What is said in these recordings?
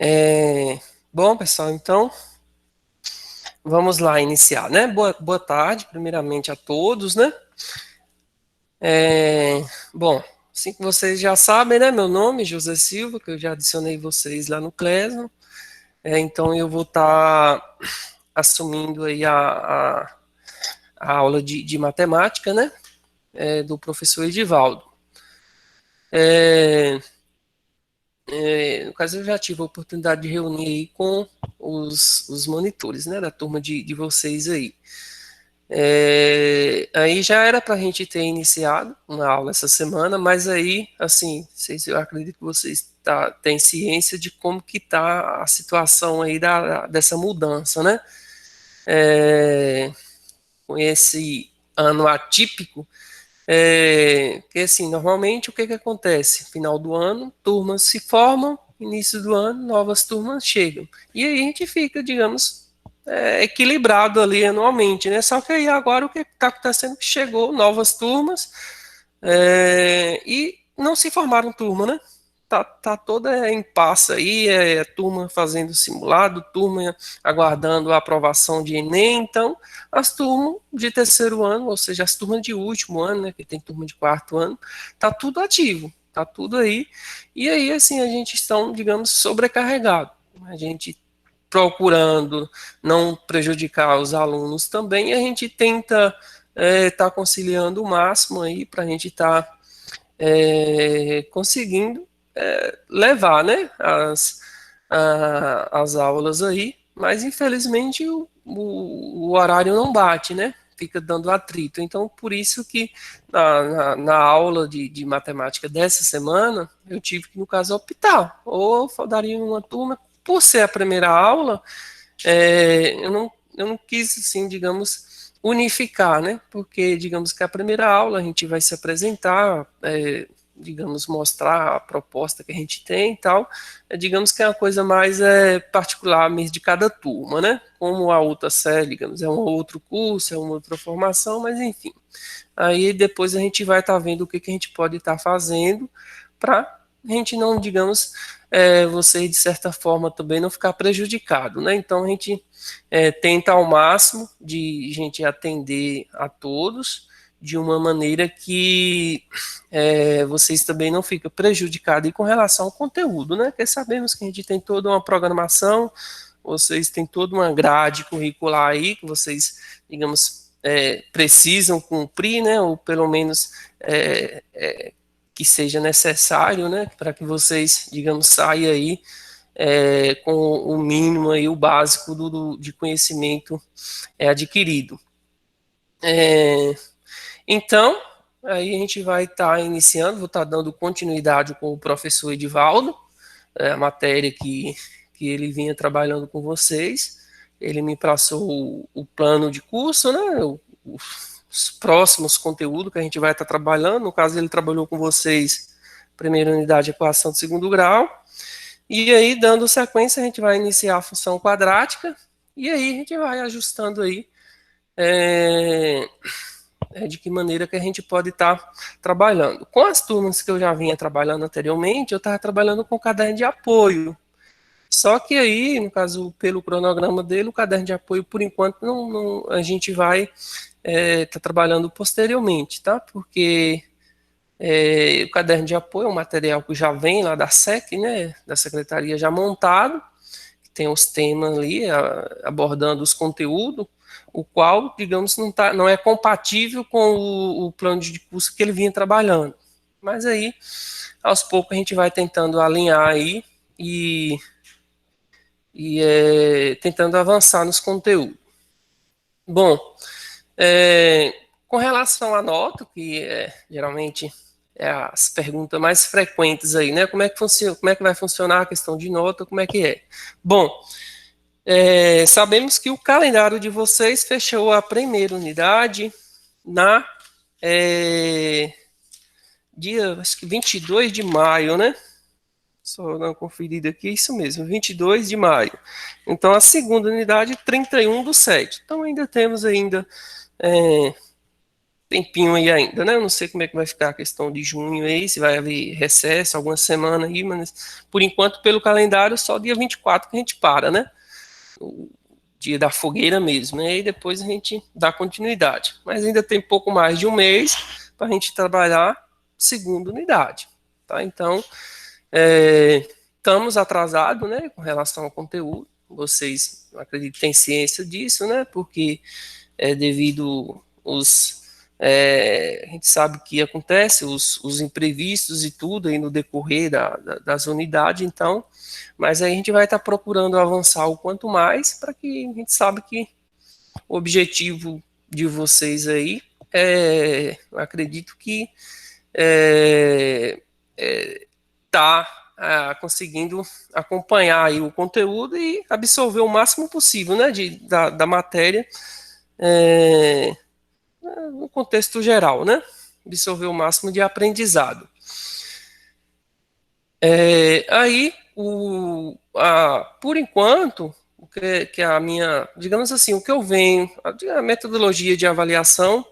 É, Bom, pessoal, então vamos lá iniciar, né? Boa tarde, primeiramente a todos, né? É, Bom, assim que vocês já sabem, né? Meu nome é José Silva, que eu já adicionei vocês lá no Classroom. Então eu vou estar assumindo aí a aula de matemática, né? Do professor Edivaldo. É, no caso, eu já tive a oportunidade de reunir aí com os monitores, né? Da turma de vocês aí. Aí já era para a gente ter iniciado uma aula essa semana, mas aí, assim, eu acredito que vocês têm ciência de como que está a situação aí dessa mudança, né? Com esse ano atípico, que assim, normalmente o que que acontece? Final do ano, turmas se formam, início do ano, novas turmas chegam. E aí a gente fica, digamos, equilibrado ali anualmente, né? Só que aí agora o que está acontecendo é que chegou novas turmas e não se formaram turma, né? Tá toda em passa aí, turma fazendo simulado, turma aguardando a aprovação de Enem, então as turmas de terceiro ano, ou seja, as turmas de último ano, né, que tem turma de quarto ano, tá tudo ativo, tá tudo aí, e aí assim a gente está, digamos, sobrecarregado, a gente procurando não prejudicar os alunos também, a gente tenta estar conciliando o máximo aí para a gente estar conseguindo levar, né, as aulas aí, mas infelizmente o horário não bate, né? Fica dando atrito. Então, por isso que na aula de matemática dessa semana, eu tive que, no caso, optar. Ou eu daria uma turma, por ser a primeira aula, eu não quis, assim, digamos, unificar, né? Porque, digamos que a primeira aula a gente vai se apresentar, digamos, mostrar a proposta que a gente tem e tal. Digamos que é uma coisa mais particular mesmo de cada turma, né? Como a outra série, digamos, é um outro curso, é uma outra formação, mas enfim. Aí depois a gente vai estar vendo o que, que a gente pode estar fazendo para a gente não, digamos, você de certa forma também não ficar prejudicado, né? Então a gente tenta ao máximo de gente atender a todos de uma maneira que vocês também não fiquem prejudicados e com relação ao conteúdo, né? Porque sabemos que a gente tem toda uma programação, vocês têm toda uma grade curricular aí que vocês, digamos, precisam cumprir, né? Ou pelo menos que seja necessário, né? Para que vocês, digamos, saiam aí com o mínimo aí, o básico de conhecimento adquirido. Então, aí a gente vai estar iniciando, vou estar dando continuidade com o professor Edivaldo, a matéria que ele vinha trabalhando com vocês. Ele me passou o plano de curso, né? Os próximos conteúdos que a gente vai estar trabalhando. No caso, ele trabalhou com vocês, primeira unidade, equação de segundo grau. E aí, dando sequência, a gente vai iniciar a função quadrática. E aí a gente vai ajustando aí é, de que maneira que a gente pode estar trabalhando. Com as turmas que eu já vinha trabalhando anteriormente, eu estava trabalhando com caderno de apoio. Só que aí, no caso, pelo cronograma dele, o caderno de apoio, por enquanto, a gente vai estar trabalhando posteriormente, tá? Porque o caderno de apoio é um material que já vem lá da SEC, né? Da Secretaria já montado, que tem os temas ali, abordando os conteúdos, o qual, digamos, não é compatível com o plano de curso que ele vinha trabalhando. Mas aí, aos poucos, a gente vai tentando alinhar aí e tentando avançar nos conteúdos. Bom, com relação à nota, que geralmente é as perguntas mais frequentes aí, né? Como é que funciona, como é que vai funcionar a questão de nota, como é que é? Bom, sabemos que o calendário de vocês fechou a primeira unidade na dia, acho que 22 de maio, né? Só dar uma conferida aqui, isso mesmo, 22 de maio. Então, a segunda unidade, 31 do 7. Então, ainda temos ainda tempinho aí ainda, né? Eu não sei como é que vai ficar a questão de junho aí, se vai haver recesso alguma semana aí, mas por enquanto, pelo calendário, só dia 24 que a gente para, né? O dia da fogueira mesmo, né? E depois a gente dá continuidade. Mas ainda tem pouco mais de um mês para a gente trabalhar segunda unidade, tá? Então, estamos atrasados, né, com relação ao conteúdo. Vocês, acredito, têm ciência disso, né? Porque devido a gente sabe que acontece, os imprevistos e tudo aí no decorrer das unidades, então, mas aí a gente vai estar procurando avançar o quanto mais, para que a gente sabe que o objetivo de vocês aí eu acredito que tá conseguindo acompanhar aí o conteúdo e absorver o máximo possível, né, da matéria, é, no contexto geral, né? Absorver o máximo de aprendizado. Aí, por enquanto, que a minha, digamos assim, o que eu venho, a metodologia de avaliação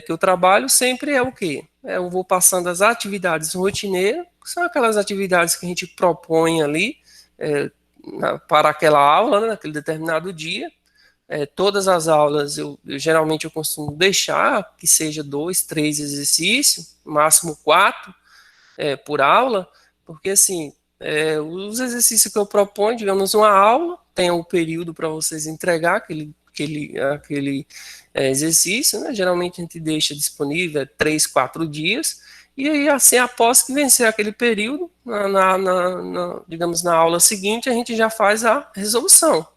que eu trabalho sempre é o quê? Eu vou passando as atividades rotineiras, que são aquelas atividades que a gente propõe ali para aquela aula, né, naquele determinado dia. Todas as aulas geralmente eu costumo deixar que seja 2, 3 exercícios, máximo 4 por aula, porque assim, os exercícios que eu proponho, digamos, uma aula, tem um período para vocês entregar aquele exercício, né? Geralmente a gente deixa disponível 3, 4 dias, e aí assim, após que vencer aquele período, digamos, na aula seguinte, a gente já faz a resolução.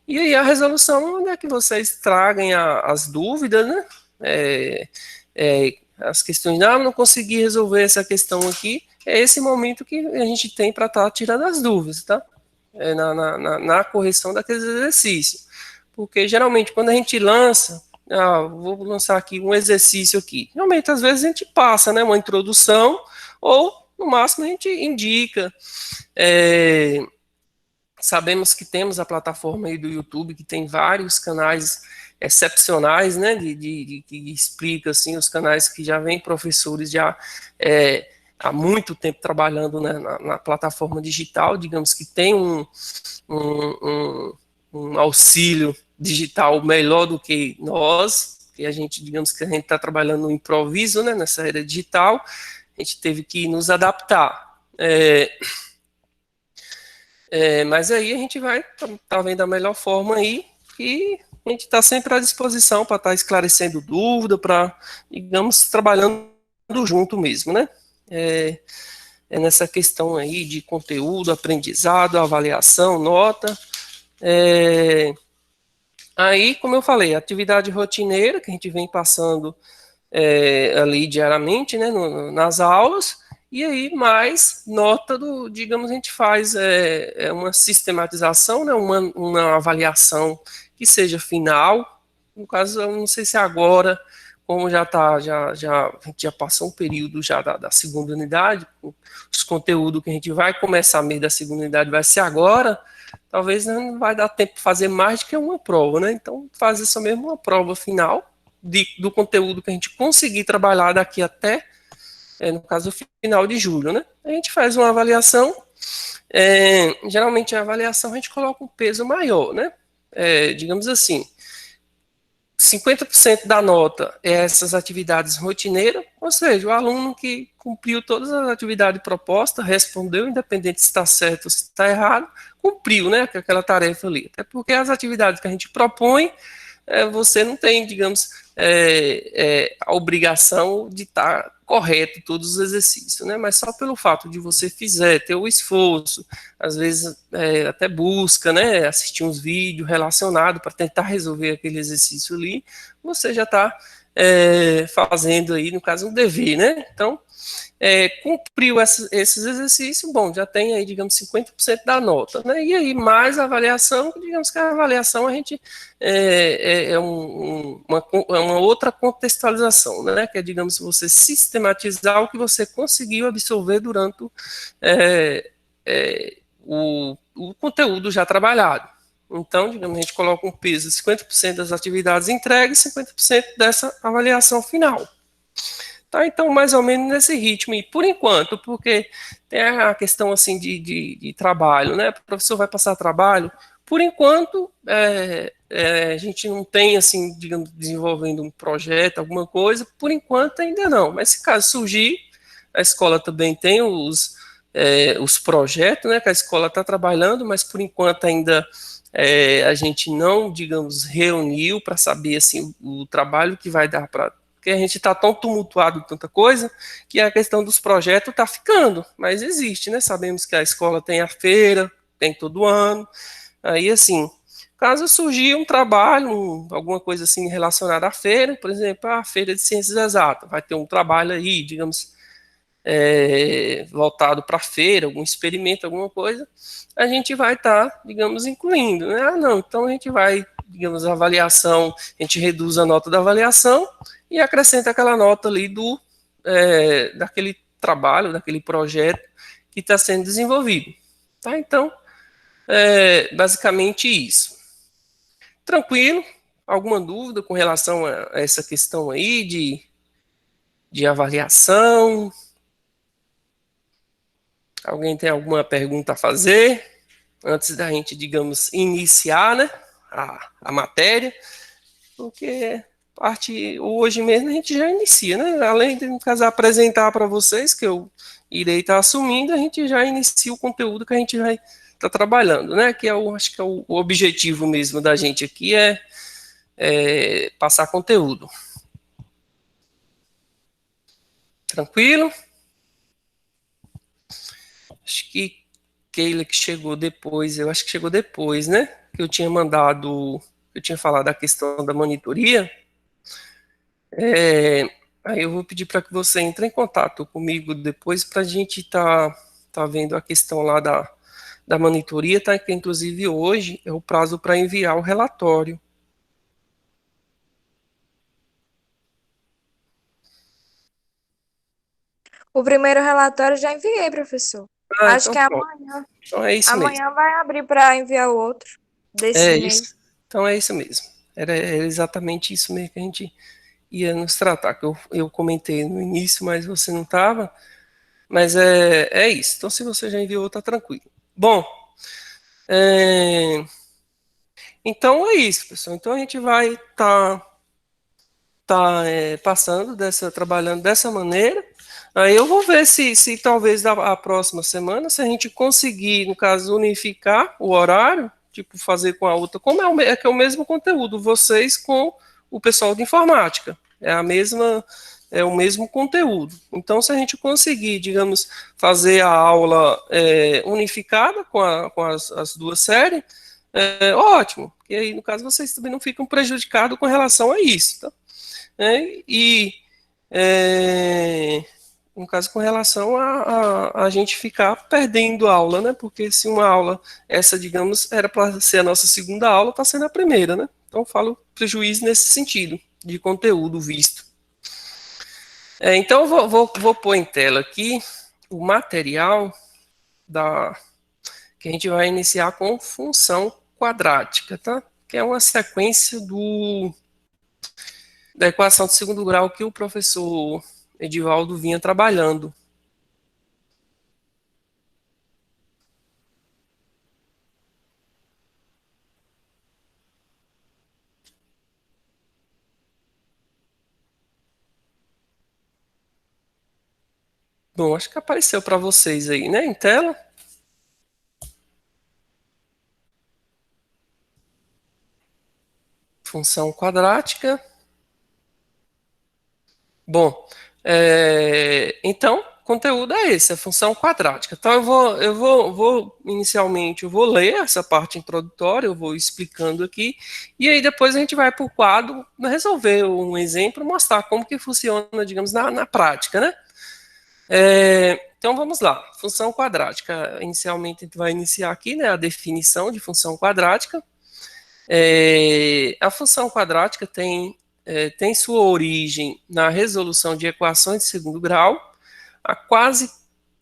E aí a resolução é que vocês traguem as dúvidas, né? As questões, não consegui resolver essa questão aqui, é esse momento que a gente tem para estar tirando as dúvidas, tá? Na correção daqueles exercícios. Porque geralmente quando a gente lança, vou lançar aqui um exercício aqui, realmente às vezes a gente passa, né, uma introdução, ou no máximo a gente indica, sabemos que temos a plataforma aí do YouTube, que tem vários canais excepcionais, né, que explica, assim, os canais que já vêm professores já há muito tempo trabalhando, né, na plataforma digital, digamos que tem um, um auxílio digital melhor do que nós, que a gente, digamos que a gente está trabalhando no improviso, né, nessa era digital, a gente teve que nos adaptar. Mas aí a gente vai tá vendo a melhor forma aí e a gente está sempre à disposição para estar esclarecendo dúvida, para, digamos, trabalhando junto mesmo, né? Nessa questão aí de conteúdo, aprendizado, avaliação, nota. Aí, como eu falei, atividade rotineira que a gente vem passando ali diariamente, né, nas aulas, e aí mais nota digamos, a gente faz uma sistematização, né, uma avaliação que seja final, no caso, eu não sei se agora, como a gente já passou um período já da segunda unidade, os conteúdos que a gente vai começar a meio da segunda unidade vai ser agora, talvez não vai dar tempo de fazer mais do que uma prova, né, então fazer só mesmo uma prova final, do conteúdo que a gente conseguir trabalhar daqui até, no caso, final de julho, né? A gente faz uma avaliação, geralmente a avaliação a gente coloca um peso maior, né? Digamos assim, 50% da nota é essas atividades rotineiras, ou seja, o aluno que cumpriu todas as atividades propostas, respondeu, independente se está certo ou se está errado, cumpriu, né, aquela tarefa ali. Até porque as atividades que a gente propõe, você não tem, digamos, a obrigação de estar correto todos os exercícios, né? Mas só pelo fato de você ter o esforço, às vezes até busca, né? Assistir uns vídeos relacionados para tentar resolver aquele exercício ali, você já está fazendo aí, no caso, um dever, né? Então, cumpriu esses exercícios, bom, já tem aí, digamos, 50% da nota, né? E aí, mais a avaliação, digamos que a avaliação a gente uma outra contextualização, né? Que é, digamos, você sistematizar o que você conseguiu absorver durante o conteúdo já trabalhado. Então, digamos, a gente coloca um peso de 50% das atividades entregues e 50% dessa avaliação final. Tá, então, mais ou menos nesse ritmo, e por enquanto, porque tem a questão assim de trabalho, né? O professor vai passar trabalho, por enquanto, a gente não tem, assim, digamos, desenvolvendo um projeto, alguma coisa, por enquanto ainda não, mas se caso surgir, a escola também tem os projetos, né, que a escola está trabalhando, mas por enquanto ainda a gente não, digamos, reuniu para saber, assim, o trabalho que vai dar para, porque a gente está tão tumultuado, tanta coisa, que a questão dos projetos está ficando, mas existe, né? Sabemos que a escola tem a feira, tem todo ano. Aí, assim, caso surgir um trabalho, alguma coisa assim relacionada à feira, por exemplo, a feira de ciências exatas, vai ter um trabalho aí, digamos, voltado para a feira, algum experimento, alguma coisa, a gente vai estar, digamos, incluindo, né? Ah, não, então a gente vai, digamos, a avaliação, a gente reduz a nota da avaliação e acrescenta aquela nota ali daquele trabalho, daquele projeto que está sendo desenvolvido. Tá? Então, basicamente isso. Tranquilo? Alguma dúvida com relação a essa questão aí de avaliação? Alguém tem alguma pergunta a fazer antes da gente, digamos, iniciar, né, a matéria? Porque parte hoje mesmo a gente já inicia, né? Além de, no caso, apresentar para vocês, que eu irei estar assumindo, a gente já inicia o conteúdo que a gente vai estar trabalhando, né? Que acho que é o objetivo mesmo da gente aqui passar conteúdo. Tranquilo? Acho que Keila que chegou depois, eu acho que chegou depois, né? Que eu tinha mandado, eu tinha falado da questão da monitoria. Aí eu vou pedir para que você entre em contato comigo depois para a gente tá vendo a questão lá da monitoria, tá? Que inclusive hoje é o prazo para enviar o relatório. O primeiro relatório já enviei, professor. Ah, Acho então que é pronto. amanhã. Então é isso mesmo. Amanhã vai abrir para enviar o outro desse É mês. isso. Então é isso mesmo. Era exatamente isso mesmo que a gente ia nos tratar, que eu comentei no início, mas você não estava. Mas é isso. Então, se você já enviou, tá tranquilo. Bom, é, então é isso, pessoal. Então a gente vai passando trabalhando dessa maneira. Aí eu vou ver se talvez a próxima semana, se a gente conseguir, no caso, unificar o horário, tipo fazer com a outra, como que é o mesmo conteúdo, vocês com o pessoal de informática, é o mesmo conteúdo. Então, se a gente conseguir, digamos, fazer a aula unificada com as duas séries, ótimo, porque aí, no caso, vocês também não ficam prejudicados com relação a isso, tá? E no caso com relação a gente ficar perdendo aula, né? Porque se uma aula, essa, digamos, era para ser a nossa segunda aula, está sendo a primeira, né? Então falo prejuízo nesse sentido, de conteúdo visto. Então vou pôr em tela aqui o material da que a gente vai iniciar com função quadrática, tá? Que é uma sequência da equação de segundo grau que o professor Edivaldo vinha trabalhando. Bom, acho que apareceu para vocês aí, né, em tela. Função quadrática. Bom, então, conteúdo é esse, a função quadrática. Então, vou inicialmente, eu vou ler essa parte introdutória, eu vou explicando aqui, e aí depois a gente vai para o quadro resolver um exemplo, mostrar como que funciona, digamos, na prática, né? Então, vamos lá. Função quadrática. Inicialmente, a gente vai iniciar aqui, né, a definição de função quadrática. A função quadrática tem sua origem na resolução de equações de segundo grau há quase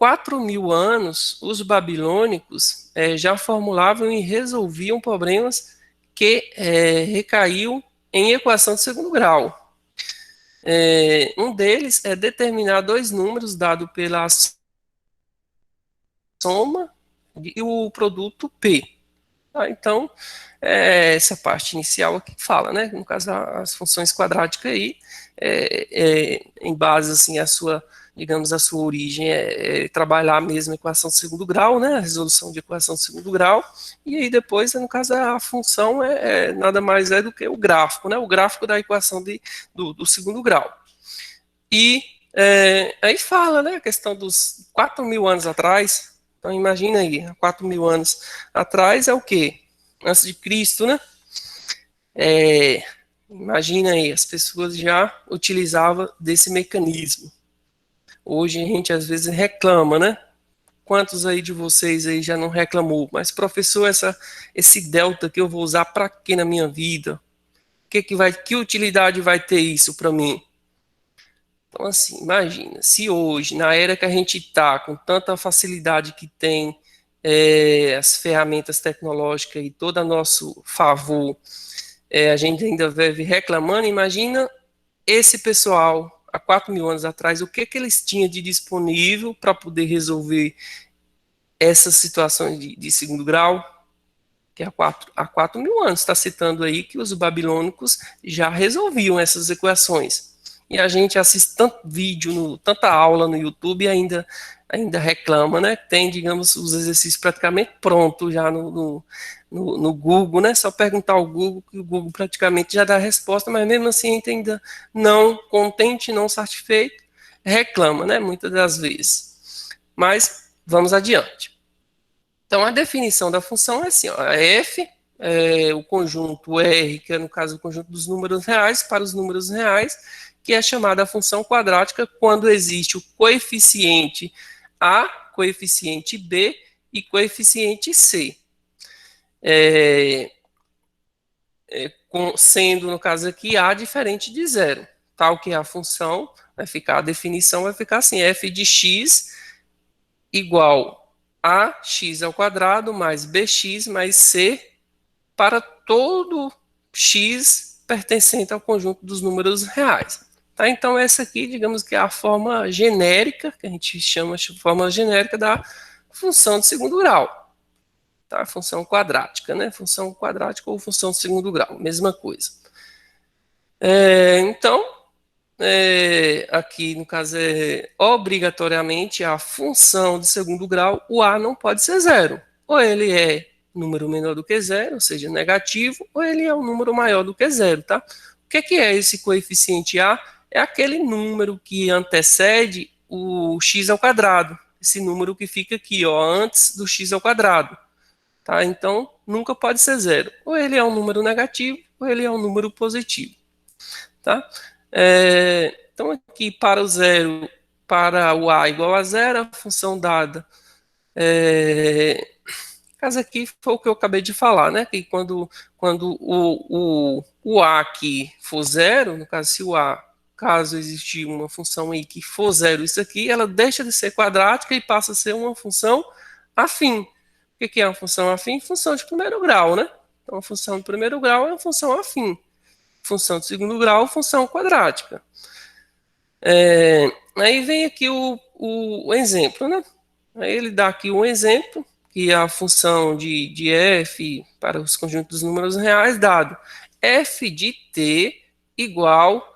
4.000 anos, os babilônicos já formulavam e resolviam problemas que recaíam em equação de segundo grau. Um deles é determinar dois números dado pela soma e o produto P. Tá? Então, essa parte inicial aqui fala, né? No caso, as funções quadráticas aí, em base, assim, a sua, digamos, a sua origem trabalhar a mesma equação de segundo grau, né? A resolução de equação de segundo grau, e aí depois, no caso, a função nada mais é do que o gráfico, né? O gráfico da equação do segundo grau. E aí fala, né? A questão dos 4.000 anos atrás. Então, imagina aí, 4.000 anos atrás é o quê? Antes de Cristo, né? Imagina aí, as pessoas já utilizavam desse mecanismo. Hoje a gente às vezes reclama, né? Quantos aí de vocês aí já não reclamou? Mas professor, esse delta que eu vou usar para quê na minha vida? Que utilidade vai ter isso para mim? Então assim, imagina, se hoje, na era que a gente está, com tanta facilidade que tem as ferramentas tecnológicas e todo a nosso favor, a gente ainda vive reclamando, imagina esse pessoal, há 4.000 anos atrás, o que eles tinham de disponível para poder resolver essas situações de segundo grau, que há 4.000 anos está citando aí que os babilônicos já resolviam essas equações. E a gente assiste tanto vídeo, tanta aula no YouTube e ainda reclama, né? Tem, digamos, os exercícios praticamente prontos já no Google, né? Só perguntar ao Google, que o Google praticamente já dá a resposta, mas mesmo assim a gente ainda não contente, não satisfeito, reclama, né? Muitas das vezes. Mas vamos adiante. Então, a definição da função é assim, ó, a f o conjunto R, que é no caso o conjunto dos números reais, para os números reais, que é chamada a função quadrática quando existe o coeficiente A, coeficiente B e coeficiente C. Sendo, no caso aqui, A diferente de zero. Tal que a função vai ficar, a definição vai ficar assim, f de x igual a x ao quadrado mais bx mais c para todo x pertencente ao conjunto dos números reais. Tá? Então, essa aqui, digamos que é a forma genérica, que a gente chama de forma genérica da função de segundo grau. Tá? Função quadrática, né? Função quadrática ou função de segundo grau, mesma coisa. Então, aqui no caso obrigatoriamente a função de segundo grau, o A não pode ser zero. Ou ele é número menor do que zero, ou seja, negativo, ou ele é um número maior do que zero, tá? O que é esse coeficiente A? É aquele número que antecede o x ao quadrado. Esse número que fica aqui, ó, antes do x ao quadrado. Tá? Então, nunca pode ser zero. Ou ele é um número negativo, ou ele é um número positivo. Tá? Então, aqui para o zero, para o A igual a zero, a função dada. Caso aqui foi o que eu acabei de falar, né? Que quando o A aqui for zero, no caso, se o A, caso existir uma função aí que for zero, isso aqui, ela deixa de ser quadrática e passa a ser uma função afim. O que é uma função afim? Função de primeiro grau, né? Então, a função de primeiro grau é uma função afim. Função de segundo grau, função quadrática. Aí vem aqui o exemplo, né? Aí ele dá aqui um exemplo, que é a função de f para os conjuntos dos números reais, dado f de t igual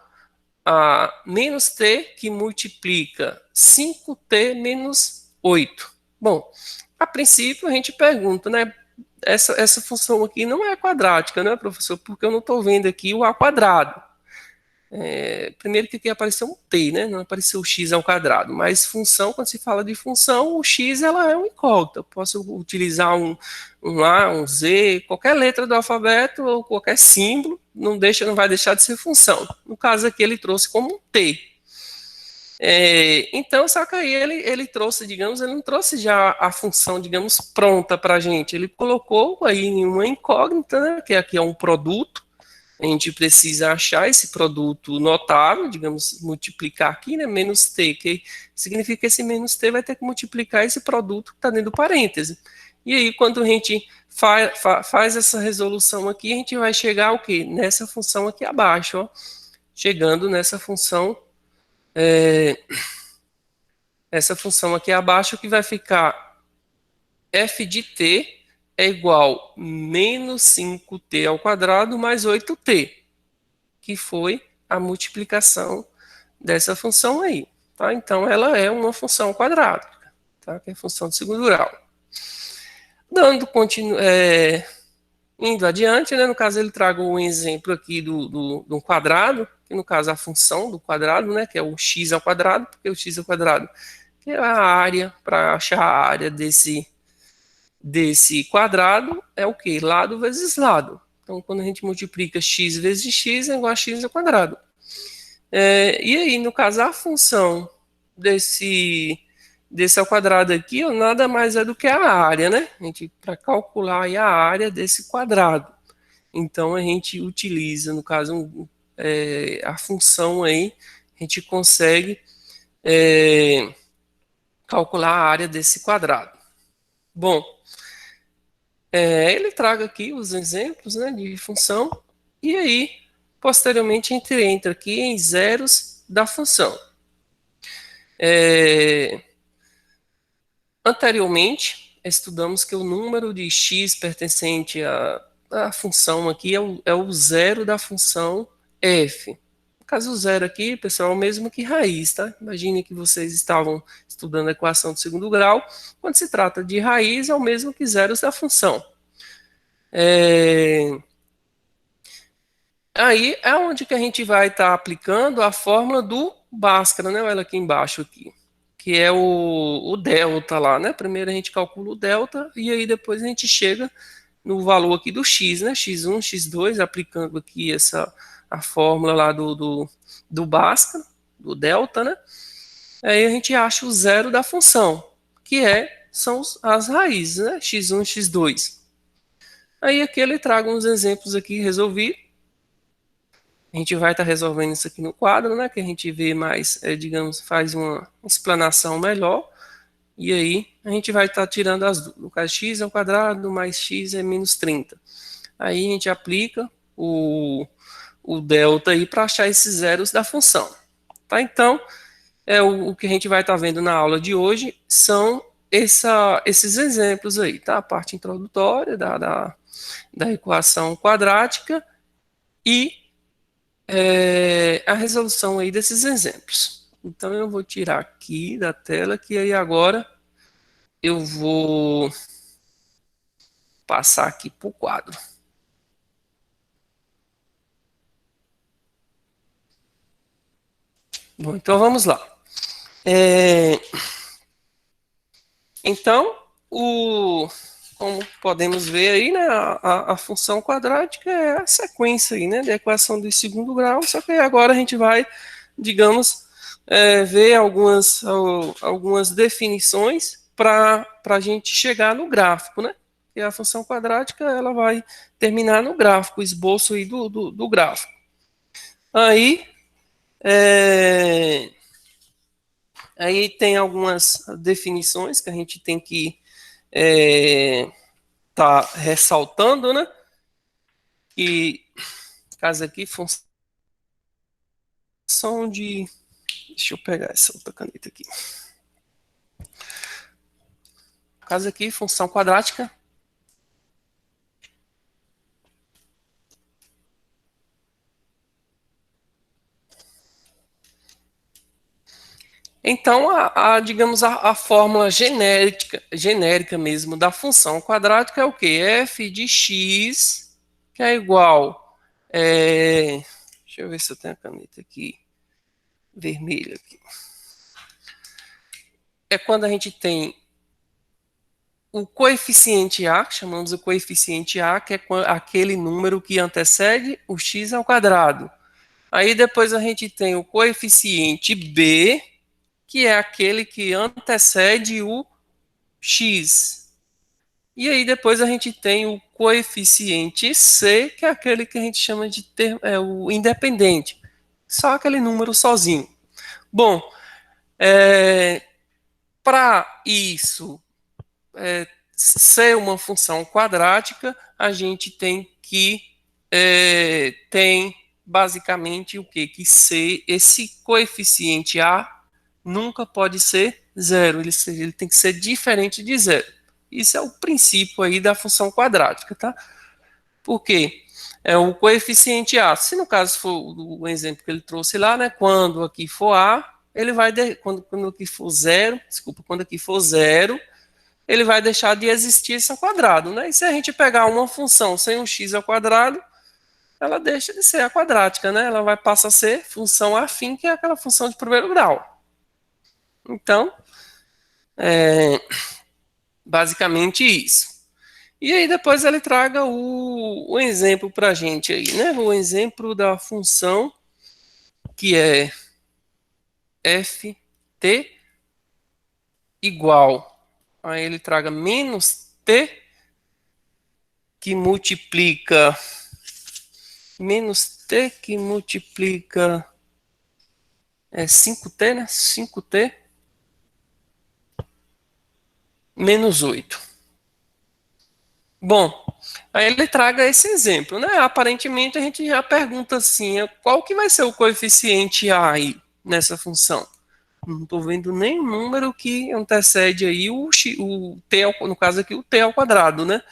a menos t, que multiplica 5t menos 8. Bom, a princípio a gente pergunta, né? Essa função aqui não é quadrática, né, professor? Porque eu não estou vendo aqui o a quadrado. Primeiro que aqui apareceu um t, né? Não apareceu o x ao quadrado. Mas função, quando se fala de função, o x ela é uma incógnita. Eu posso utilizar um A, um Z, qualquer letra do alfabeto ou qualquer símbolo, não vai deixar de ser função. No caso aqui ele trouxe como um t. Então, só que aí ele trouxe, digamos, ele não trouxe já a função, digamos, pronta para a gente. Ele colocou aí uma incógnita, né, que aqui é um produto, a gente precisa achar esse produto notável, digamos, multiplicar aqui, né, menos t, que significa que esse menos t vai ter que multiplicar esse produto que está dentro do parêntese. E aí, quando a gente faz essa resolução aqui, a gente vai chegar ao quê? Nessa função aqui abaixo, ó, chegando nessa função, essa função aqui abaixo, que vai ficar f de t é igual a menos 5t ao quadrado mais 8t, que foi a multiplicação dessa função aí. Tá? Então, ela é uma função quadrática, tá? Que é a função de segundo grau. Indo adiante, né? No caso, ele traga um exemplo aqui do quadrado, que no caso a função do quadrado, né? Que é o x ao quadrado, porque o x ao quadrado que é a área, para achar a área desse quadrado, é o que? Lado vezes lado. Então, quando a gente multiplica x vezes x, é igual a x ao quadrado. E aí, no caso, a função desse ao quadrado aqui, ó, nada mais é do que a área, né? A gente, para calcular a área desse quadrado. Então, a gente utiliza, no caso, a função aí, a gente consegue calcular a área desse quadrado. Bom, ele traga aqui os exemplos, né, de função, e aí, posteriormente, a gente entra aqui em zeros da função. Anteriormente, estudamos que o número de x pertencente à função aqui é o zero da função f. No caso, o zero aqui, pessoal, é o mesmo que raiz, tá? Imagine que vocês estavam estudando a equação de segundo grau. Quando se trata de raiz, é o mesmo que zeros da função. Aí é onde que a gente vai estar aplicando a fórmula do Bhaskara, né? Olha aqui embaixo aqui, que é o delta lá, né? Primeiro a gente calcula o delta e aí depois a gente chega no valor aqui do x, né? x1, x2, aplicando aqui a fórmula lá do Bhaskara, do delta, né? Aí a gente acha o zero da função, que são as raízes, né? x1, x2. Aí aqui ele traga uns exemplos aqui resolvidos. A gente vai estar resolvendo isso aqui no quadro, né? Que a gente vê mais, digamos, faz uma explanação melhor. E aí a gente vai estar tirando as duas. No caso, x ao quadrado mais x é menos 30. Aí a gente aplica o delta aí para achar esses zeros da função. Tá? Então, o que a gente vai estar vendo na aula de hoje são esses exemplos aí, tá? A parte introdutória da equação quadrática e a resolução aí desses exemplos. Então eu vou tirar aqui da tela, que aí agora eu vou passar aqui para o quadro. Bom, então vamos lá. Então, como podemos ver aí, né, a função quadrática é a sequência aí, né, da equação de segundo grau, só que agora a gente vai, digamos, ver algumas definições para a gente chegar no gráfico, né? E a função quadrática ela vai terminar no gráfico, o esboço aí do gráfico. Aí, aí tem algumas definições que a gente tem que tá ressaltando, né? Que caso aqui função de, deixa eu pegar essa outra caneta aqui. Caso aqui função quadrática. Então, digamos, a fórmula genérica mesmo da função quadrática é o quê? F de x, que é igual. Deixa eu ver se eu tenho a caneta aqui, vermelha. Aqui. É quando a gente tem o coeficiente A, que chamamos o coeficiente A, que é aquele número que antecede o x ao quadrado. Aí depois a gente tem o coeficiente B, que é aquele que antecede o x. E aí depois a gente tem o coeficiente C, que é aquele que a gente chama de o independente, só aquele número sozinho. Bom, para isso ser uma função quadrática, a gente tem que tem basicamente o que? Que C, esse coeficiente A nunca pode ser zero, ele tem que ser diferente de zero. Isso é o princípio aí da função quadrática, tá? Por quê? É o coeficiente A. Se no caso for o exemplo que ele trouxe lá, né? Quando aqui for A, ele vai quando aqui for zero, desculpa, quando aqui for zero, ele vai deixar de existir esse ao quadrado, né? E se a gente pegar uma função sem um x ao quadrado, ela deixa de ser a quadrática, né? Ela vai passar a ser função afim, que é aquela função de primeiro grau. Então, basicamente isso. E aí depois ele traga o exemplo para a gente aí, né? O exemplo da função que é ft igual. Aí ele traga menos t que multiplica é 5t, né? 5t menos 8. Bom, aí ele traga esse exemplo, né? Aparentemente a gente já pergunta assim, qual que vai ser o coeficiente A aí nessa função? Não estou vendo nenhum número que antecede aí o t, no caso aqui, o t ao quadrado, né?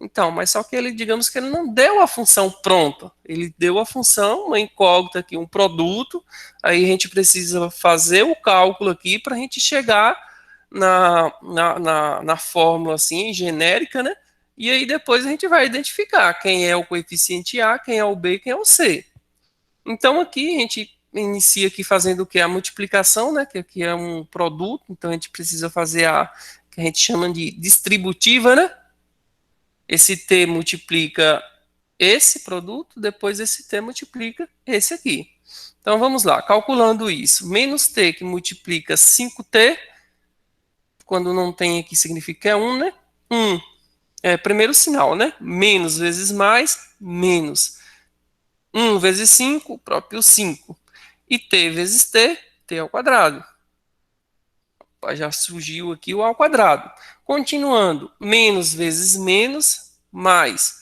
Então, mas só que ele, digamos que ele não deu a função pronta. Ele deu a função, uma incógnita aqui, um produto. Aí a gente precisa fazer o cálculo aqui para a gente chegar na fórmula assim, genérica, né? E aí depois a gente vai identificar quem é o coeficiente A, quem é o B, quem é o C. Então aqui a gente inicia aqui fazendo o que? A multiplicação, né? Que aqui é um produto, então a gente precisa fazer a que a gente chama de distributiva, né? Esse T multiplica esse produto, depois esse T multiplica esse aqui. Então vamos lá, calculando isso. Menos T que multiplica 5T, quando não tem aqui significa que é 1, né? 1 é primeiro sinal, né? Menos vezes mais, menos. 1 vezes 5, o próprio 5. E T vezes T, T ao quadrado. Já surgiu aqui o ao quadrado. Continuando, menos vezes menos, mais.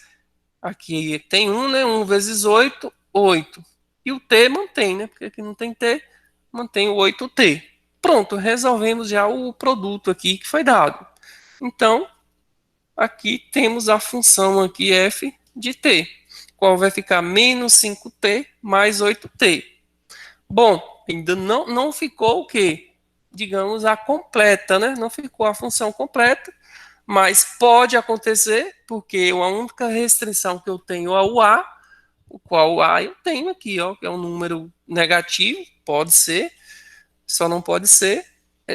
Aqui tem 1, né? 1 vezes 8, 8. E o T mantém, né? Porque aqui não tem T, mantém o 8T. Pronto, resolvemos já o produto aqui que foi dado. Então, aqui temos a função aqui f de t, qual vai ficar menos 5t mais 8t. Bom, ainda não ficou o quê? Digamos, a completa, né? Não ficou a função completa, mas pode acontecer, porque a única restrição que eu tenho é o a, o qual o a eu tenho aqui, ó, que é um número negativo, pode ser, só não pode ser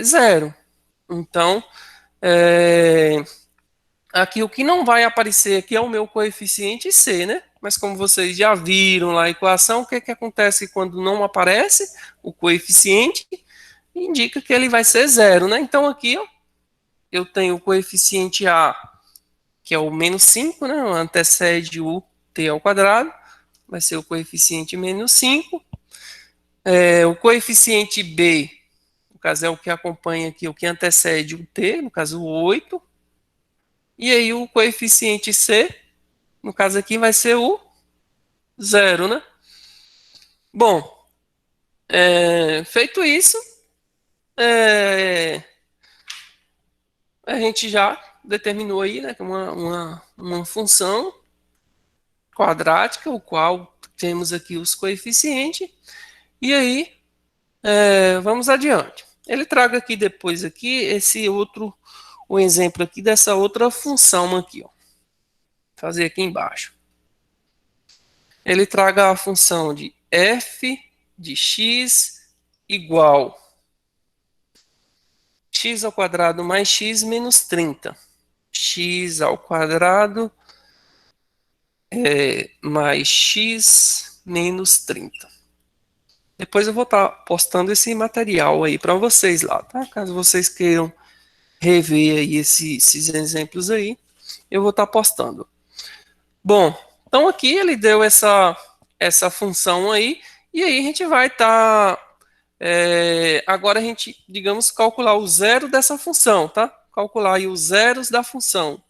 zero. Então, aqui o que não vai aparecer aqui é o meu coeficiente C, né? Mas como vocês já viram lá a equação, o que, que acontece quando não aparece o coeficiente? Indica que ele vai ser zero, né? Então aqui ó, eu tenho o coeficiente A, que é o menos 5, né? Antecede o t ao quadrado, vai ser o coeficiente menos 5. O coeficiente B, no caso é o que acompanha aqui, o que antecede o t, no caso o 8. E aí o coeficiente C, no caso aqui, vai ser o zero, né? Bom, feito isso, é, a gente já determinou aí, né, uma função quadrática, o qual temos aqui os coeficientes, e aí vamos adiante. Ele traga aqui depois aqui esse outro, o exemplo aqui dessa outra função aqui, ó. Vou fazer aqui embaixo. Ele traga a função de f de x igual x ao quadrado mais x menos 30. X ao quadrado mais x menos 30. Depois eu vou estar postando esse material aí para vocês lá, tá? Caso vocês queiram rever aí esses exemplos aí, eu vou estar postando. Bom, então aqui ele deu essa função aí, e aí a gente vai estar. Agora a gente, digamos, calcular o zero dessa função, tá? Calcular aí os zeros da função.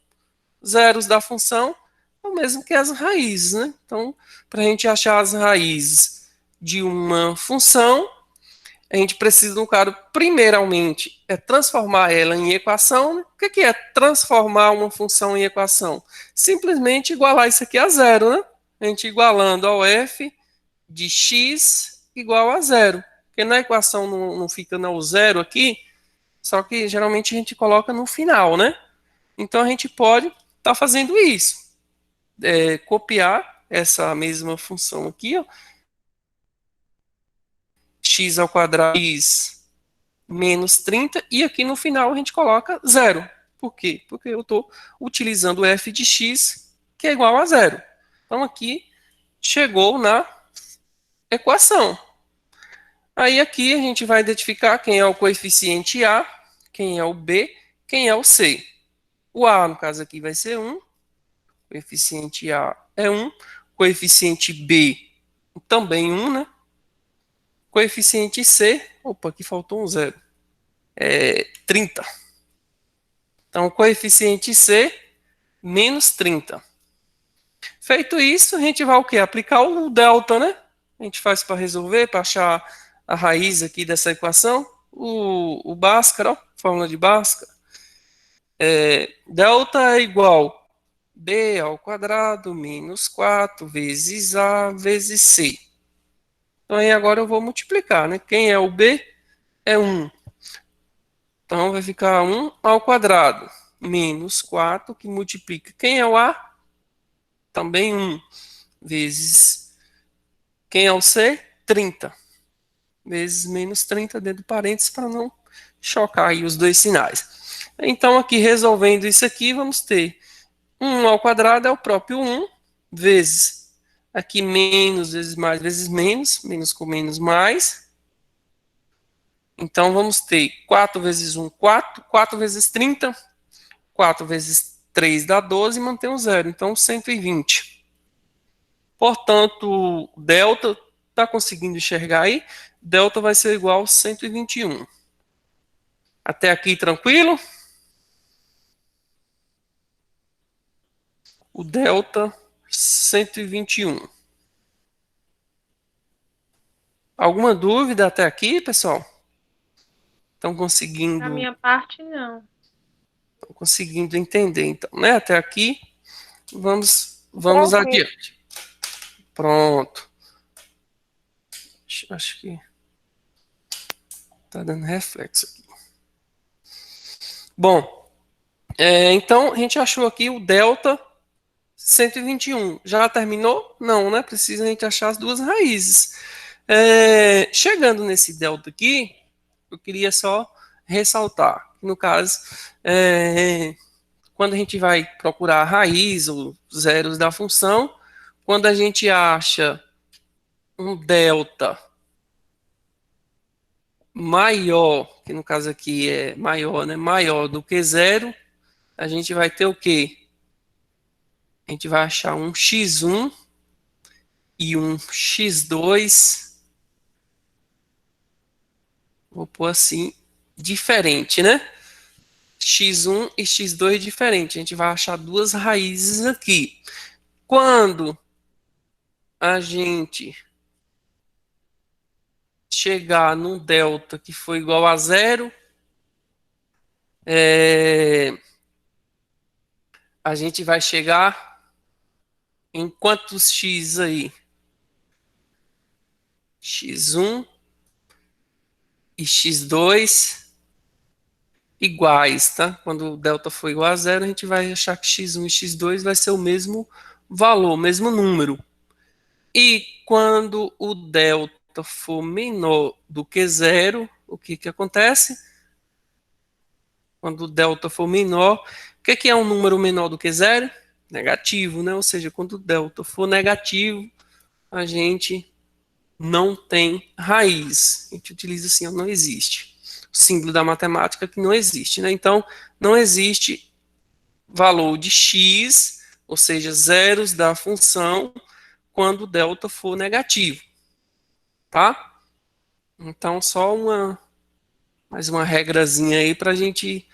Zeros da função é o mesmo que as raízes, né? Então, para a gente achar as raízes de uma função, a gente precisa, no caso, primeiramente, transformar ela em equação. Né? O que é transformar uma função em equação? Simplesmente igualar isso aqui a zero, né? A gente igualando ao f de x igual a zero. Porque na equação não fica no zero aqui, só que geralmente a gente coloca no final, né? Então a gente pode estar fazendo isso. Copiar essa mesma função aqui, ó, x ao quadrado x menos 30, e aqui no final a gente coloca zero. Por quê? Porque eu estou utilizando o f de x, que é igual a zero. Então aqui chegou na equação. Aí aqui a gente vai identificar quem é o coeficiente A, quem é o B, quem é o C. O A, no caso aqui, vai ser 1, coeficiente A é 1, coeficiente B também 1, né? Coeficiente C, opa, aqui faltou um zero, 30. Então, coeficiente C, menos 30. Feito isso, a gente vai o quê? Aplicar o delta, né? A gente faz para resolver, para achar a raiz aqui dessa equação. O Bhaskara, ó, fórmula de Bhaskara. Delta é igual b ao quadrado menos 4 vezes a vezes c. Então aí agora eu vou multiplicar, né? Quem é o b é 1. Então vai ficar 1 ao quadrado menos 4 que multiplica. Quem é o a? Também 1 vezes. Quem é o c? 30 vezes menos 30 dentro do parênteses para não chocar aí os dois sinais. Então aqui resolvendo isso aqui, vamos ter 1 ao quadrado é o próprio 1 vezes aqui menos vezes mais vezes menos, menos com menos mais. Então vamos ter 4 vezes 1, 4, 4 vezes 30, 4 vezes 3 dá 12 e mantém o zero, então 120. Portanto, delta, está conseguindo enxergar aí? Delta vai ser igual a 121. Até aqui tranquilo? O delta 121. Alguma dúvida até aqui, pessoal? Estão Da conseguindo, minha parte, não. estão conseguindo entender, então, né? Até aqui, vamos Tranquilo. adiante. Pronto. Acho que tá dando reflexo aqui. Bom, então a gente achou aqui o delta 121. Já terminou? Não, né? Precisa a gente achar as duas raízes. Chegando nesse delta aqui, eu queria só ressaltar, no caso, quando a gente vai procurar a raiz ou zeros da função, quando a gente acha um delta maior, que no caso aqui é maior, né? Maior do que zero, a gente vai ter o quê? A gente vai achar um x1 e um x2, vou pôr assim, diferente, né? X1 e x2 diferente. A gente vai achar duas raízes aqui. Quando a gente chegar num delta que for igual a zero, a gente vai chegar em quantos x aí? X1 e x2 iguais, tá? Quando o delta for igual a zero, a gente vai achar que x1 e x2 vai ser o mesmo valor, o mesmo número. E quando o delta for menor do que zero, o que que acontece? Quando o delta for menor, o que é um número menor do que zero? Negativo, né? Ou seja, quando o delta for negativo, a gente não tem raiz. A gente utiliza assim, não existe. O símbolo da matemática que não existe, né? Então, não existe valor de x ou seja, zeros da função quando delta for negativo, tá? Então, só mais uma regrazinha aí para a gente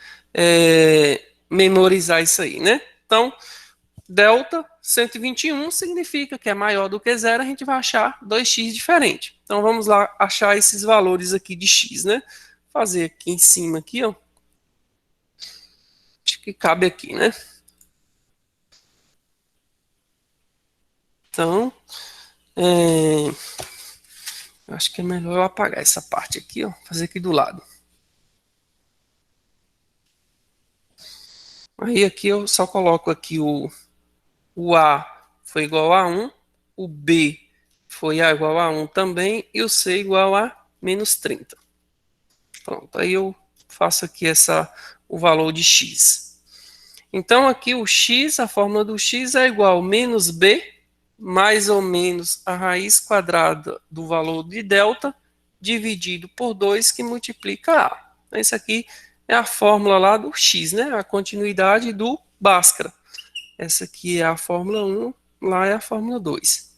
memorizar isso aí, né? Então, delta 121 significa que é maior do que zero, a gente vai achar 2x diferente. Então, vamos lá achar esses valores aqui de x, né? Fazer aqui em cima, aqui, ó. Acho que cabe aqui, né? Então, acho que é melhor eu apagar essa parte aqui, ó. Fazer aqui do lado. Aí aqui eu só coloco aqui o A foi igual a 1, o B foi igual a 1 também, e o C igual a menos 30. Pronto, aí eu faço aqui o valor de x. Então aqui o x, a fórmula do x é igual a menos b, mais ou menos a raiz quadrada do valor de delta, dividido por 2, que multiplica a. Então, isso aqui é a fórmula lá do x, né? A continuidade do Bhaskara. Essa aqui é a fórmula 1, lá é a fórmula 2.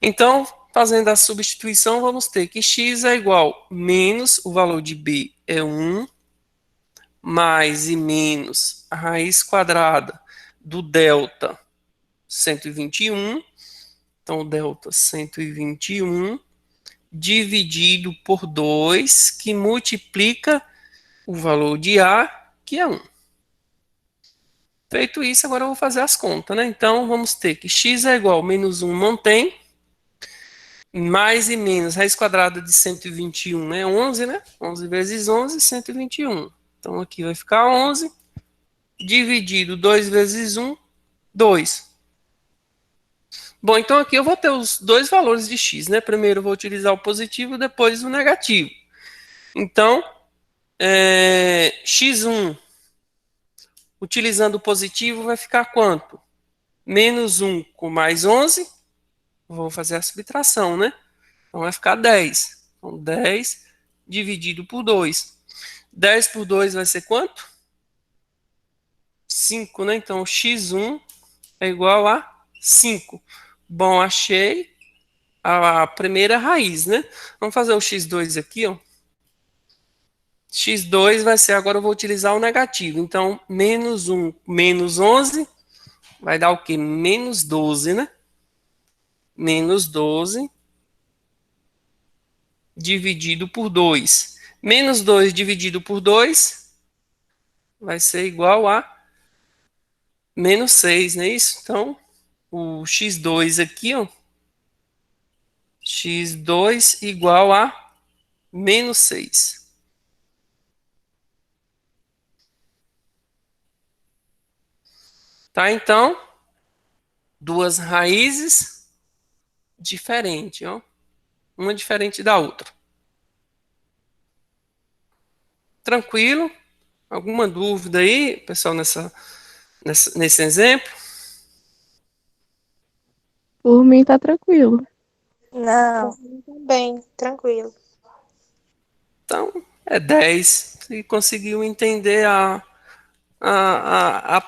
Então, fazendo a substituição, vamos ter que x é igual menos o valor de b é 1, mais e menos a raiz quadrada do delta 121. Então, delta 121 dividido por 2, que multiplica o valor de a, que é 1. Feito isso, agora eu vou fazer as contas, né? Então, vamos ter que x é igual a menos 1 mantém, mais e menos, raiz quadrada de 121 é 11, né? 11 vezes 11, 121. Então, aqui vai ficar 11, dividido 2 vezes 1, 2. Bom, então aqui eu vou ter os dois valores de x, né? Primeiro eu vou utilizar o positivo, depois o negativo. Então, x1, utilizando o positivo, vai ficar quanto? Menos 1 com mais 11, vou fazer a subtração, né? Então vai ficar 10. Então 10 dividido por 2. 10 por 2 vai ser quanto? 5, né? Então x1 é igual a 5. Bom, achei a primeira raiz, né? Vamos fazer o x2 aqui, ó. x2 vai ser, agora eu vou utilizar o negativo. Então, menos 1, menos 11, vai dar o quê? Menos 12, né? Menos 12 dividido por 2. Menos 2 dividido por 2 vai ser igual a menos 6, não é isso? Então, o x2 aqui, ó, x2 igual a menos 6. Tá? Então, duas raízes diferentes, ó, uma diferente da outra. Tranquilo? Alguma dúvida aí, pessoal, nesse exemplo? Por mim tá tranquilo. Não, bem, tranquilo. Então, é 10. Se conseguiu entender a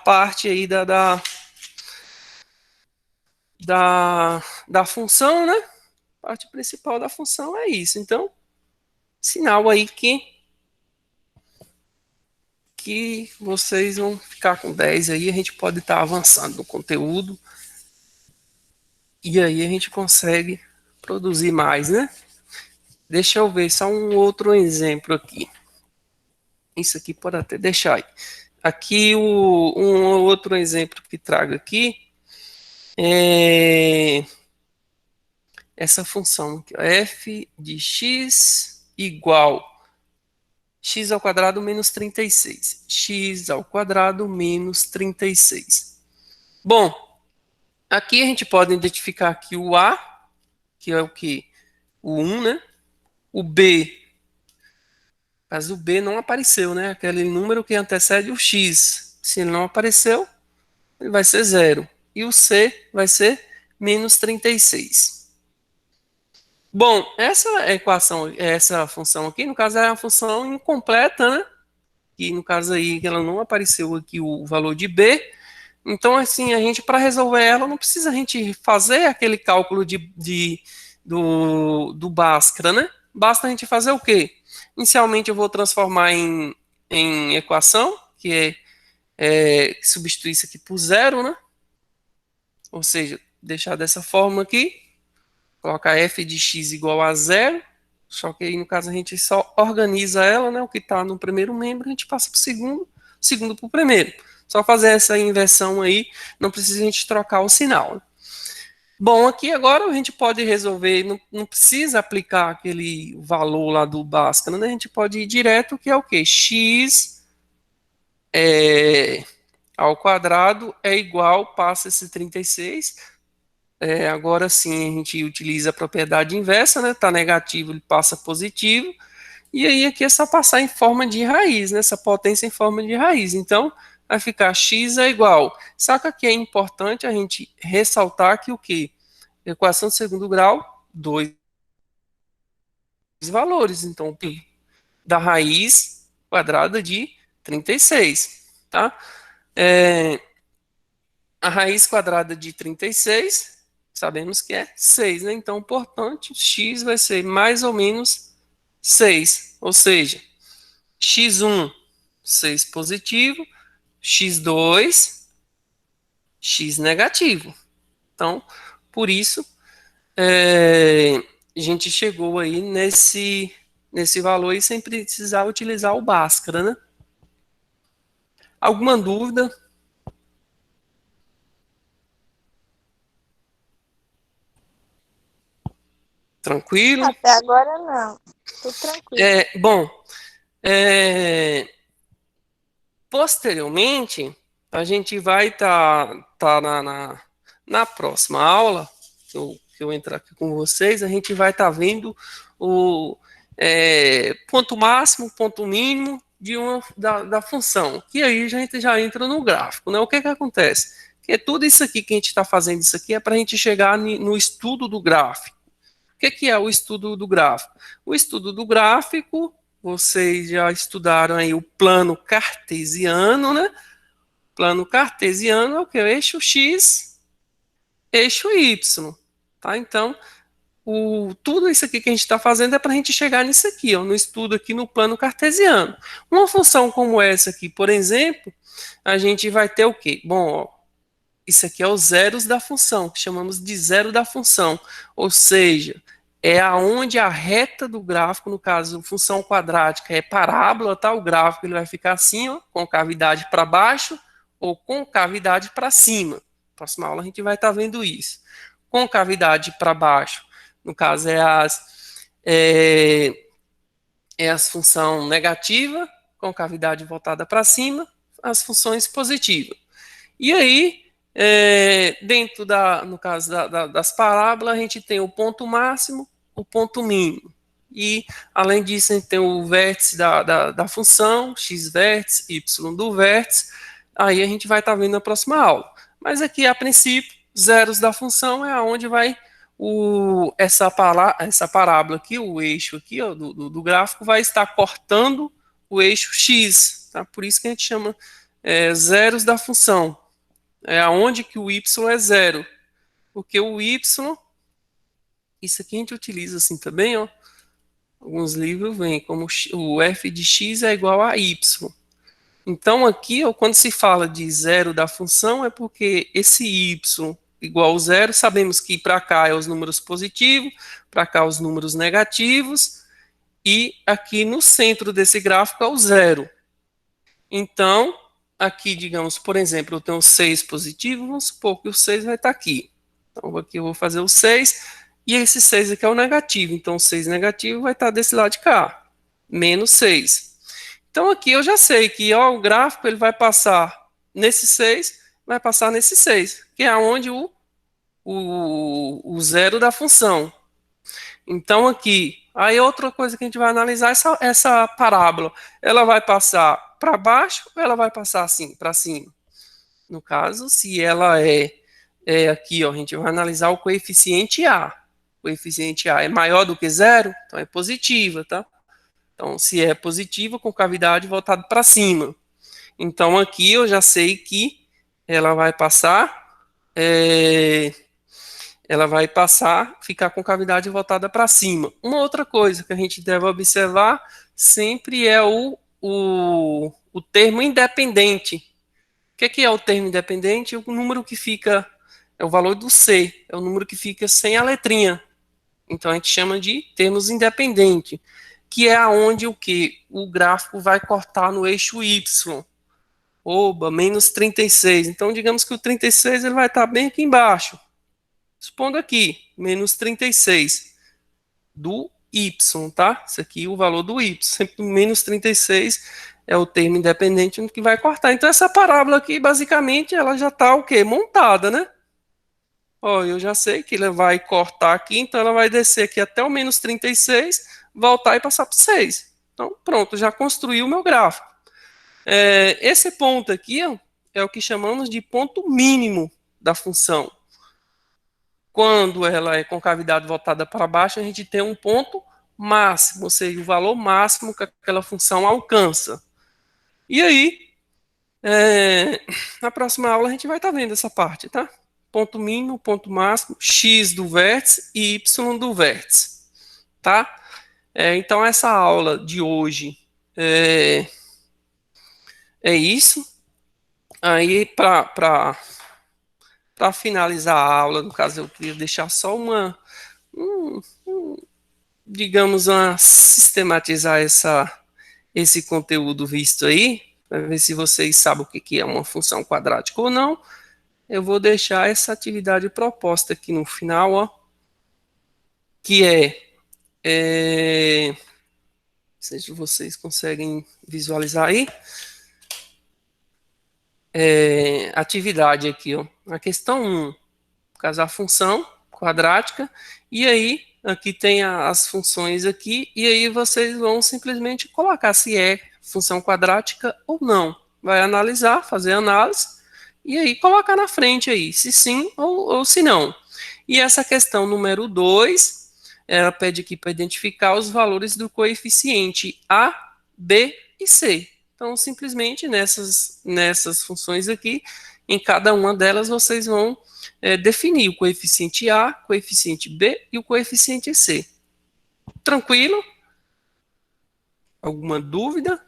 parte aí da função, né? A parte principal da função é isso. Então, sinal aí que vocês vão ficar com 10 aí, a gente pode estar avançando no conteúdo e aí a gente consegue produzir mais, né? Deixa eu ver só um outro exemplo aqui. Isso aqui pode até deixar aí. Aqui um outro exemplo que trago aqui é essa função aqui, ó, f de x igual x ao quadrado menos 36. X ao quadrado menos 36. Bom, aqui a gente pode identificar aqui o A, que é o que? O 1, né? O B, mas o B não apareceu, né? Aquele número que antecede o X. Se ele não apareceu, ele vai ser 0. E o C vai ser menos 36. Bom, essa equação, essa função aqui, no caso, é a função incompleta, né? Que no caso aí, ela não apareceu aqui o valor de B, Então, assim, a gente, para resolver ela, não precisa a gente fazer aquele cálculo do Bhaskara, né? Basta a gente fazer o quê? Inicialmente eu vou transformar em equação, que substituir isso aqui por zero, né? Ou seja, deixar dessa forma aqui, colocar f de x igual a zero, só que aí no caso a gente só organiza ela, né? O que está no primeiro membro, a gente passa para o segundo para o primeiro. Só fazer essa inversão aí, não precisa a gente trocar o sinal. Bom, aqui agora a gente pode resolver, não precisa aplicar aquele valor lá do Bhaskara, né? A gente pode ir direto, que é o quê? X ao quadrado é igual, passa esse 36. Agora sim a gente utiliza a propriedade inversa, né? Tá negativo, ele passa positivo. E aí aqui é só passar em forma de raiz, né? Essa potência em forma de raiz. Então, vai ficar x é igual. Só que aqui é importante a gente ressaltar que o quê? Equação de segundo grau, dois valores. Então, pi da raiz quadrada de 36, tá? A raiz quadrada de 36, sabemos que é 6, né? Então, portanto, x vai ser mais ou menos 6. Ou seja, x1, 6 positivo, x2, x negativo. Então, por isso, a gente chegou aí nesse valor aí sem precisar utilizar o Bhaskara, né? Alguma dúvida? Tranquilo? Até agora não. Tudo tranquilo. Bom, posteriormente, a gente vai tá na próxima aula, que eu entrar aqui com vocês, a gente vai estar vendo o ponto máximo, ponto mínimo da função, que aí a gente já entra no gráfico, né? O que acontece? Que tudo isso aqui que a gente está fazendo, isso aqui é para a gente chegar no estudo do gráfico. O que é o estudo do gráfico? O estudo do gráfico, vocês já estudaram aí o plano cartesiano, né? Plano cartesiano é o que? O eixo X, eixo Y, tá? Então, tudo isso aqui que a gente está fazendo é para a gente chegar nisso aqui, ó, no estudo aqui no plano cartesiano. Uma função como essa aqui, por exemplo, a gente vai ter o quê? Bom, ó, isso aqui é os zeros da função, que chamamos de zero da função, ou seja, é aonde a reta do gráfico, no caso, função quadrática é parábola, tá? O gráfico ele vai ficar assim, ó, com cavidade para baixo ou com cavidade para cima. Próxima aula a gente vai estar vendo isso. Com cavidade para baixo, no caso as função negativa, com cavidade voltada para cima, as funções positivas. E aí, dentro no caso das parábolas, a gente tem o ponto máximo, o ponto mínimo. E, além disso, a gente tem o vértice da função, x vértice, y do vértice. Aí a gente vai estar vendo na próxima aula. Mas aqui, a princípio, zeros da função é onde vai essa parábola aqui, o eixo aqui ó, do gráfico, vai estar cortando o eixo x. Tá? Por isso que a gente chama zeros da função. É aonde que o y é zero. Porque o y, isso aqui a gente utiliza assim também, ó. Alguns livros vêm como o f de x é igual a y. Então aqui, ó, quando se fala de zero da função, é porque esse y igual a zero, sabemos que para cá é os números positivos, para cá os números negativos, e aqui no centro desse gráfico é o zero. Então, aqui, digamos, por exemplo, eu tenho 6 positivo, vamos supor que o 6 vai estar aqui. Então, aqui eu vou fazer o 6, e esse 6 aqui é o negativo. Então, o 6 negativo vai estar desse lado de cá, menos 6. Então, aqui eu já sei que ó, o gráfico ele vai passar nesse 6, vai passar nesse 6, que é onde o zero da função. Então, aqui, aí outra coisa que a gente vai analisar é essa parábola. Ela vai passar para baixo ou ela vai passar assim, para cima? No caso, se ela aqui, ó, a gente vai analisar o coeficiente A. O coeficiente A é maior do que zero, então é positiva, tá? Então, se é positiva, com cavidade voltada para cima. Então, aqui eu já sei que ela vai passar, ficar com cavidade voltada para cima. Uma outra coisa que a gente deve observar sempre é o termo independente. O que é o termo independente? O número que fica, é o valor do C, é o número que fica sem a letrinha. Então a gente chama de termos independentes, que é aonde o que? O gráfico vai cortar no eixo Y. Oba, menos 36. Então digamos que o 36 ele vai estar bem aqui embaixo. Supondo aqui, menos 36 do Y, tá? Isso aqui é o valor do Y. Sempre menos 36 é o termo independente que vai cortar. Então essa parábola aqui, basicamente, ela já está o quê? Montada, né? Ó, eu já sei que ela vai cortar aqui, então ela vai descer aqui até o menos 36, voltar e passar para 6. Então pronto, já construí o meu gráfico. Esse ponto aqui ó, é o que chamamos de ponto mínimo da função. Quando ela é com cavidade voltada para baixo, a gente tem um ponto máximo, ou seja, o valor máximo que aquela função alcança. E aí, na próxima aula a gente vai estar vendo essa parte, tá? Ponto mínimo, ponto máximo, x do vértice e y do vértice, tá? Então essa aula de hoje é isso. Aí para finalizar a aula, no caso eu queria deixar só digamos, sistematizar esse conteúdo visto aí, para ver se vocês sabem o que é uma função quadrática ou não. Eu vou deixar essa atividade proposta aqui no final, ó, que não sei se vocês conseguem visualizar aí, atividade aqui, ó, a questão 1, no caso a função quadrática, e aí aqui tem as funções aqui, e aí vocês vão simplesmente colocar se é função quadrática ou não. Vai analisar, fazer análise, e aí colocar na frente aí, se sim ou se não. E essa questão número 2, ela pede aqui para identificar os valores do coeficiente A, B e C. Então, simplesmente nessas funções aqui, em cada uma delas vocês vão definir o coeficiente A, coeficiente B e o coeficiente C. Tranquilo? Alguma dúvida?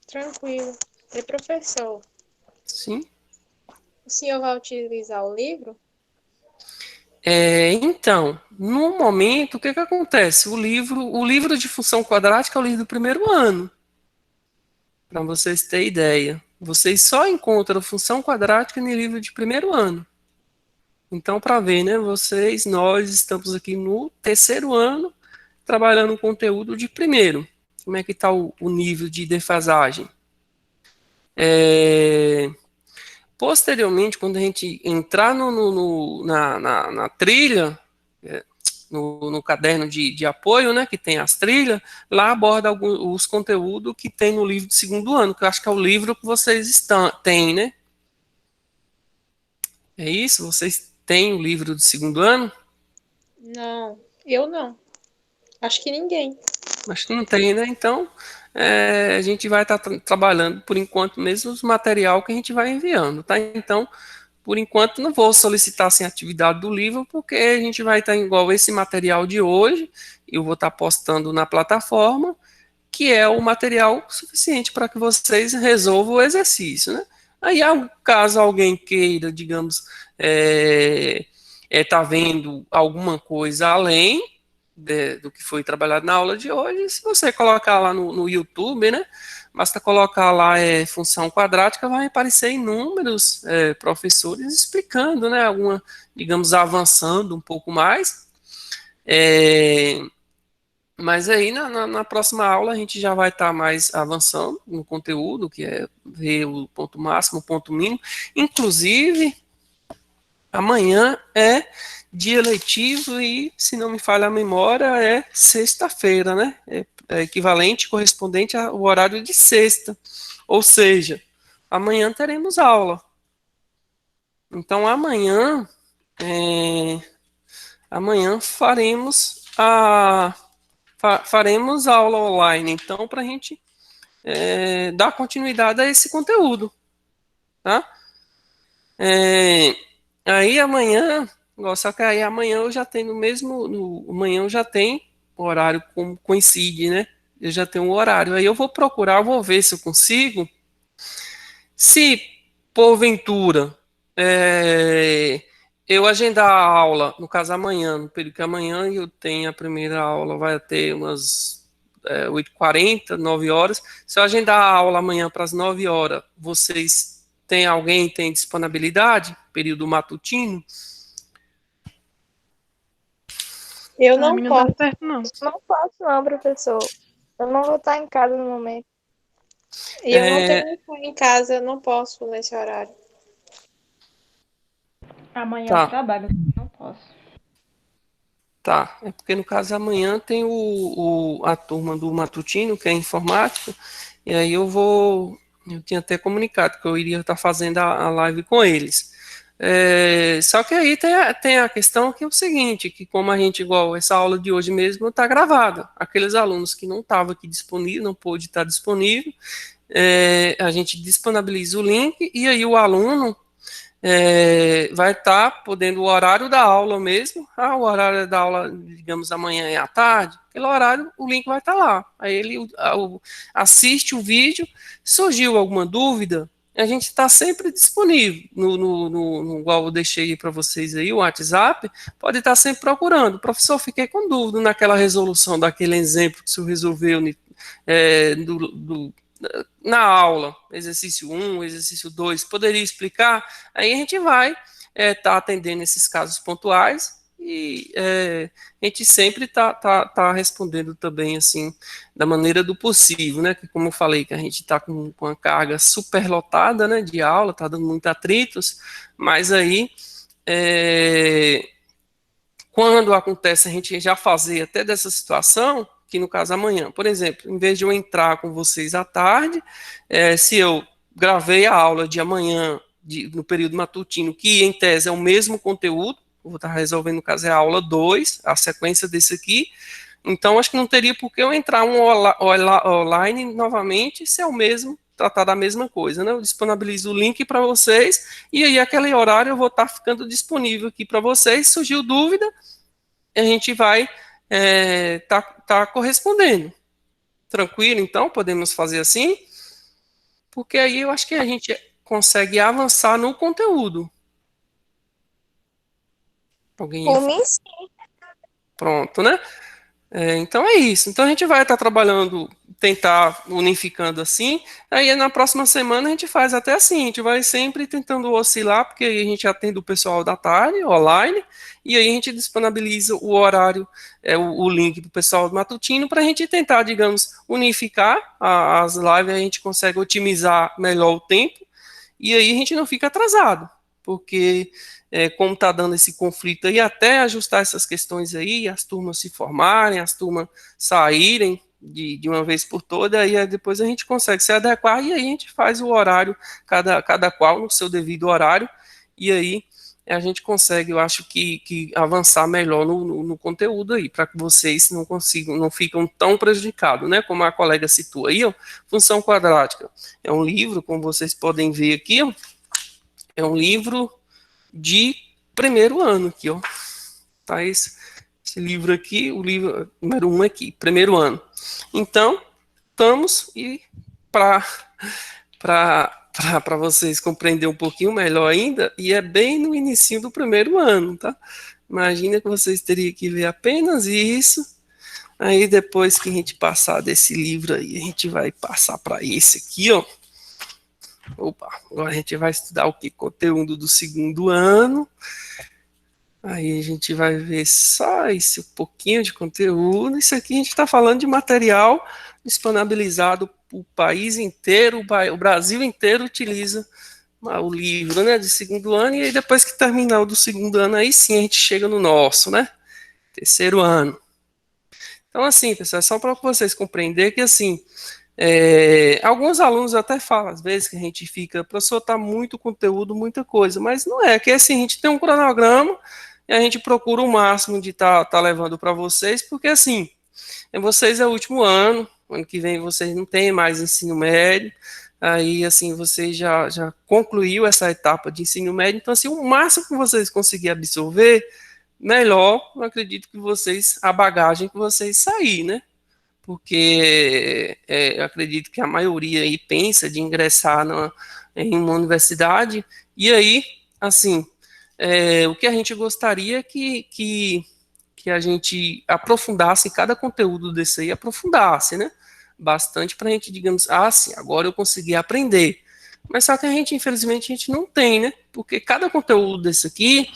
Tranquilo. E professor, Sim. o senhor vai utilizar o livro? Então, no momento, o que acontece? O livro de função quadrática é o livro do primeiro ano. Para vocês terem ideia. Vocês só encontram função quadrática no livro de primeiro ano. Então, para ver, né? Nós estamos aqui no terceiro ano, trabalhando conteúdo de primeiro. Como é que está o nível de defasagem? Posteriormente, quando a gente entrar na trilha, no caderno de apoio, né, que tem as trilhas, lá aborda os conteúdos que tem no livro do segundo ano, que eu acho que é o livro que vocês têm, né? É isso? Vocês têm o livro do segundo ano? Não, eu não. Acho que ninguém. Acho que não tem, né? Então, a gente vai estar trabalhando, por enquanto, mesmo os material que a gente vai enviando, tá? Então, por enquanto, não vou solicitar sem atividade do livro, porque a gente vai estar igual esse material de hoje, eu vou estar postando na plataforma, que é o material suficiente para que vocês resolvam o exercício, né? Aí, caso alguém queira, digamos, tá vendo alguma coisa além do que foi trabalhado na aula de hoje, se você colocar lá no YouTube, né? Basta colocar lá função quadrática, vai aparecer inúmeros professores explicando, né? Digamos, avançando um pouco mais. Mas aí na próxima aula a gente já vai estar mais avançando no conteúdo, que é ver o ponto máximo, o ponto mínimo. Inclusive, amanhã é dia letivo e, se não me falha a memória, é sexta-feira, né? É equivalente, correspondente ao horário de sexta. Ou seja, amanhã teremos aula. Então, amanhã faremos aula online. Então, para a gente dar continuidade a esse conteúdo, tá? Aí amanhã, só que aí amanhã eu já tenho amanhã eu já tenho o horário como coincide, né? Eu já tenho um horário. Aí eu vou procurar, vou ver se eu consigo. Se porventura eu agendar a aula, no caso amanhã, no período que amanhã eu tenho a primeira aula, vai ter umas 8h40, 9 horas. Se eu agendar a aula amanhã para as 9 horas, vocês tem disponibilidade? Período matutino? Eu Pra não mim não dá posso. certo, não. Não posso não, professor. Eu não vou estar em casa no momento. E eu não tenho Wi-Fi em casa, eu não posso nesse horário. Amanhã eu Tá, trabalho, não posso. tá. É porque no caso amanhã tem a turma do matutino, que é informática, e aí eu tinha até comunicado que eu iria estar fazendo a live com eles. Só que aí tem a questão que é o seguinte, que como a gente, igual essa aula de hoje mesmo, está gravada. Aqueles alunos que não estavam aqui disponível, não pôde estar disponível, a gente disponibiliza o link e aí o aluno vai estar podendo o horário da aula mesmo. O horário da aula, digamos, amanhã é à tarde. Aquele horário, o link vai estar lá. Aí ele assiste o vídeo. Surgiu alguma dúvida? A gente está sempre disponível. Igual eu deixei para vocês aí, o WhatsApp, pode estar sempre procurando. Professor, fiquei com dúvida naquela resolução daquele exemplo que o senhor resolveu na aula, exercício 1, exercício 2, poderia explicar? Aí a gente vai estar atendendo esses casos pontuais e a gente sempre tá respondendo também, assim, da maneira do possível, né? Que como eu falei, que a gente está com a carga superlotada, né, de aula, está dando muitos atritos, mas aí quando acontece a gente já fazer até dessa situação, que no caso amanhã, por exemplo, em vez de eu entrar com vocês à tarde, se eu gravei a aula de amanhã, no período matutino, que em tese é o mesmo conteúdo, eu vou estar resolvendo, no caso é a aula 2, a sequência desse aqui, então acho que não teria por que eu entrar online novamente, se é o mesmo, tratar da mesma coisa, né? Eu disponibilizo o link para vocês, e aí aquele horário eu vou estar ficando disponível aqui para vocês, surgiu dúvida, a gente vai tá correspondendo. Tranquilo, então? Podemos fazer assim? Porque aí eu acho que a gente consegue avançar no conteúdo. Alguém ia... Por mim, sim. Pronto, né? Então é isso. Então a gente vai estar trabalhando, tentar unificando assim. Aí na próxima semana a gente faz até assim. A gente vai sempre tentando oscilar, porque aí a gente atende o pessoal da tarde, online, e aí a gente disponibiliza o horário, o link para o pessoal do matutino, para a gente tentar, digamos, unificar as lives, a gente consegue otimizar melhor o tempo, e aí a gente não fica atrasado, porque como está dando esse conflito aí, até ajustar essas questões aí, as turmas se formarem, as turmas saírem de uma vez por toda, aí depois a gente consegue se adequar e aí a gente faz o horário, cada qual no seu devido horário, e aí a gente consegue, eu acho que avançar melhor no conteúdo aí, para que vocês não consigam, não ficam tão prejudicados, né? Como a colega citou aí, ó, função quadrática. É um livro, como vocês podem ver aqui, ó, é um livro de primeiro ano aqui, ó. Tá esse livro aqui, o livro número 1 aqui, primeiro ano. Então, estamos e para vocês compreender um pouquinho melhor ainda, e é bem no início do primeiro ano, tá? Imagina que vocês teriam que ver apenas isso. Aí depois que a gente passar desse livro aí, a gente vai passar para esse aqui, ó. Opa, agora a gente vai estudar o que? Conteúdo do segundo ano. Aí a gente vai ver só esse pouquinho de conteúdo. Isso aqui a gente está falando de material disponibilizado para o país inteiro, o Brasil inteiro utiliza o livro, né, de segundo ano, e aí depois que terminar o do segundo ano, aí sim a gente chega no nosso, né, terceiro ano. Então, assim, pessoal, é só para vocês compreenderem que, assim, alguns alunos até falam, às vezes, que a gente fica, professor, tá muito conteúdo, muita coisa, mas não é, que assim, a gente tem um cronograma e a gente procura o máximo de tá levando para vocês, porque assim, vocês é o último ano, ano que vem vocês não têm mais ensino médio, aí, assim, você já concluiu essa etapa de ensino médio, então, assim, o máximo que vocês conseguirem absorver, melhor, eu acredito que vocês, a bagagem que vocês sair, né? Porque eu acredito que a maioria aí pensa de ingressar em uma universidade, e aí, assim, o que a gente gostaria é que a gente aprofundasse cada conteúdo desse aí, aprofundasse, né? Bastante para a gente, digamos, sim, agora eu consegui aprender. Mas só que a gente, infelizmente, a gente não tem, né? Porque cada conteúdo desse aqui,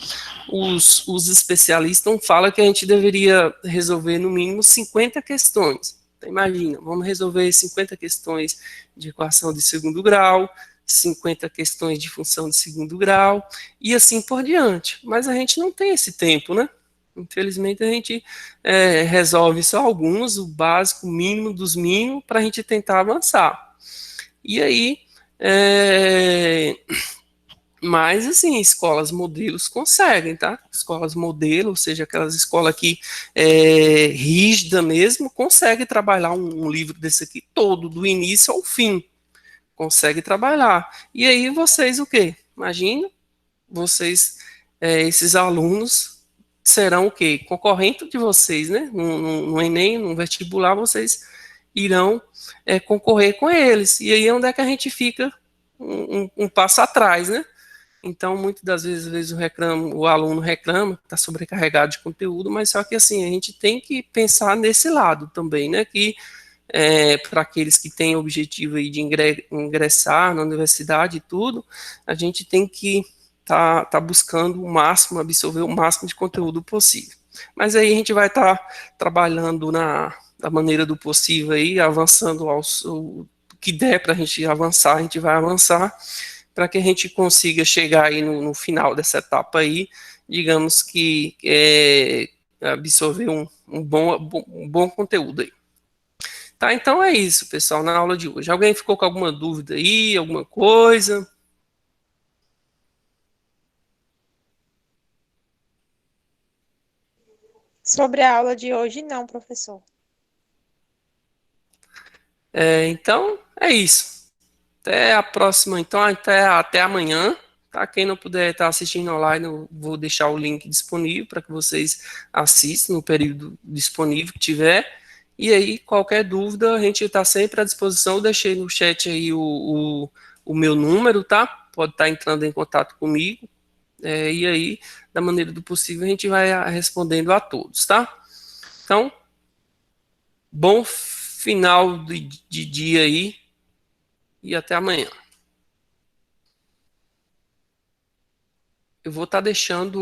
os especialistas falam que a gente deveria resolver no mínimo 50 questões. Então, imagina, vamos resolver 50 questões de equação de segundo grau, 50 questões de função de segundo grau, e assim por diante. Mas a gente não tem esse tempo, né? Infelizmente, a gente resolve só alguns, o básico, o mínimo dos mínimos, para a gente tentar avançar. E aí, mas, assim, escolas modelos conseguem, tá? Escolas modelo, ou seja, aquelas escolas que rígida mesmo, consegue trabalhar um livro desse aqui todo, do início ao fim. Consegue trabalhar. E aí vocês o quê? Imagina, vocês, esses alunos serão o quê? Concorrente de vocês, né? No Enem, no vestibular, vocês irão concorrer com eles. E aí é onde é que a gente fica um passo atrás, né? Então, muitas das vezes o aluno reclama que está sobrecarregado de conteúdo, mas só que assim, a gente tem que pensar nesse lado também, né? Que para aqueles que têm o objetivo aí de ingressar na universidade e tudo, a gente tem que tá buscando o máximo, absorver o máximo de conteúdo possível. Mas aí a gente vai estar trabalhando da maneira do possível aí, avançando o que der para a gente avançar, a gente vai avançar, para que a gente consiga chegar aí no final dessa etapa aí, digamos que absorver um bom conteúdo aí. Tá, então é isso, pessoal, na aula de hoje. Alguém ficou com alguma dúvida aí, alguma coisa? Sobre a aula de hoje, não, professor. Então, é isso. Até a próxima, então, até amanhã. Tá? Quem não puder estar assistindo online, eu vou deixar o link disponível para que vocês assistam no período disponível que tiver. E aí, qualquer dúvida, a gente está sempre à disposição. Eu deixei no chat aí o meu número, tá? Pode estar entrando em contato comigo. E aí, da maneira do possível, a gente vai respondendo a todos, tá? Então, bom final de dia aí e até amanhã. Eu vou estar deixando